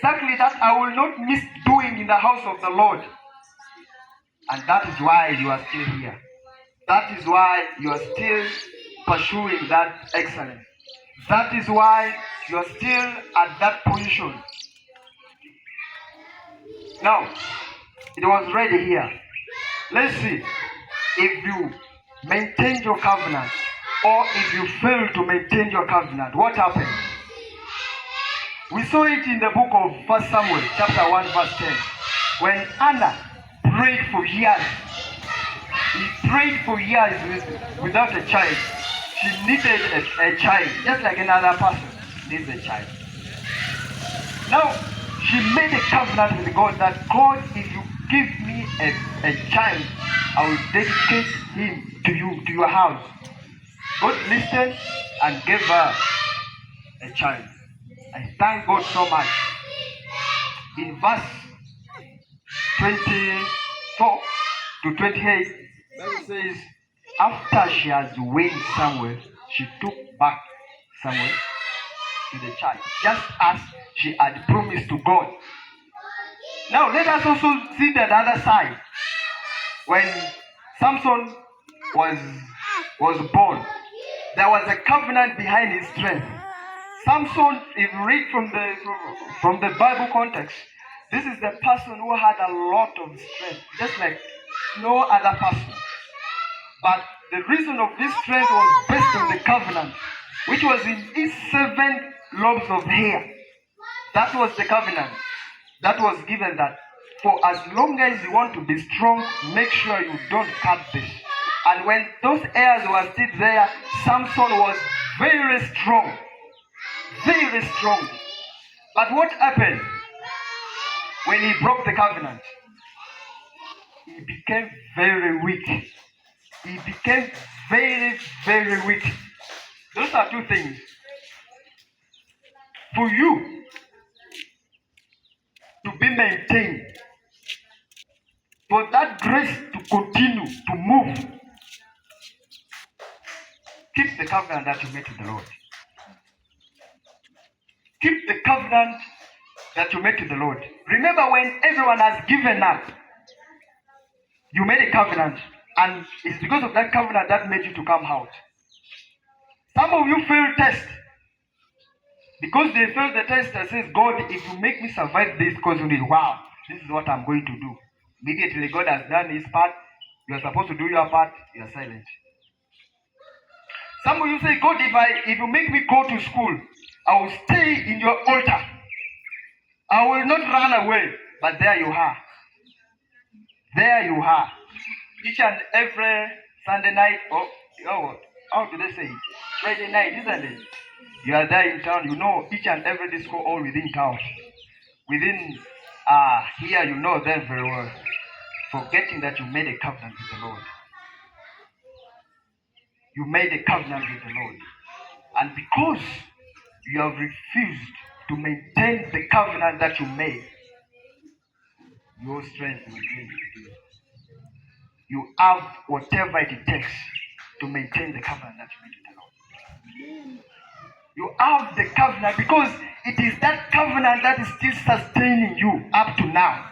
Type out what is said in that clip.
exactly that I will not miss doing in the house of the Lord. And that is why you are still here. That is why you are still pursuing that excellence. That is why you are still at that position. Now, it was ready here. Let's see if you maintain your covenant or if you fail to maintain your covenant. What happened? We saw it in the book of 1 Samuel, chapter 1, verse 10. When Anna prayed for years, he prayed for years without a child. She needed a child, just like another person needs a child. Now, she made a covenant with God that, God, if you give me a child, I will dedicate him to you, to your house. God listened and gave her a child. I thank God so much. In verse 24 to 28, Bible says, after she has weaned Samuel, she took back Samuel to the child, just as she had promised to God. Now let us also see the other side. When Samson was born, there was a covenant behind his strength. Samson, if you read from the Bible context, this is the person who had a lot of strength, just like no other person. But the reason of this strength was based on the covenant, which was in his 7 lobes of hair. That was the covenant that was given, that for as long as you want to be strong, make sure you don't cut this. And when those hairs were still there, Samson was very strong. Very strong. But what happened when he broke the covenant? He became very weak. He became very, very weak. Those are two things. For you to be maintained, for that grace to continue to move, keep the covenant that you made to the Lord. Keep the covenant that you made to the Lord. Remember, when everyone has given up, you made a covenant, and it's because of that covenant that made you to come out. Some of you failed test. Because they failed the test and says, God, if you make me survive this, because you need, wow, this is what I'm going to do. Immediately God has done his part. You are supposed to do your part. You are silent. Some of you say, God, if you make me go to school, I will stay in your altar. I will not run away. But there you are. There you are. Each and every Sunday night, how do they say it? Friday night, isn't it? You are there in town, you know each and every disco all within town. Within here, you know them very well. Forgetting that you made a covenant with the Lord. You made a covenant with the Lord. And because you have refused to maintain the covenant that you made, your strength will be with you. You have whatever it takes to maintain the covenant that you made with the Lord. You have the covenant because it is that covenant that is still sustaining you up to now.